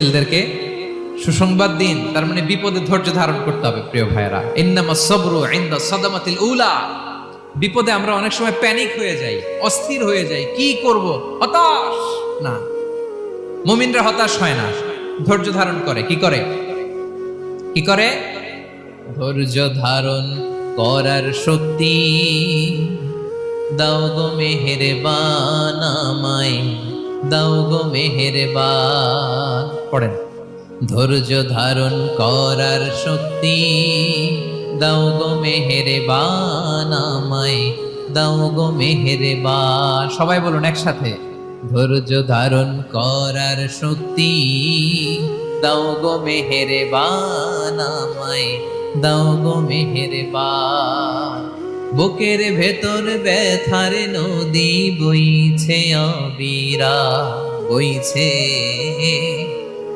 ছেলেদেরকে সুসংবাদ দিন, তার মানে বিপদে ধৈর্য ধারণ করতে হবে। প্রিয় ভাইয়েরা, ইন্নামাস সাবরু ইনদা সাদামাতিল উলা। বিপদে আমরা অনেক সময় প্যানিক হয়ে যাই, অস্থির হয়ে যাই, কি করব, হতাশ। না, মুমিনরা হতাশ হয় না, ধৈর্য ধারণ করে। কি করে? কি করে? ধৈর্য ধারণ করার শক্তি দাও গো মেহেরবান আমায়, দাও গো মেহেরবান। পড়েন, ধৈর্য ধারণ করার শক্তি দাও গো মেহেরবান আমায়, দাও গো মেহেরবান। সবাই বলুন একসাথে, ধৈর্য ধারণ করার শক্তি দাও গো মেহেরবান আমায়, দাও গো মেহেরবান। বুকের ভেতর ব্যথার নদী বইছে অবিরা, বইছে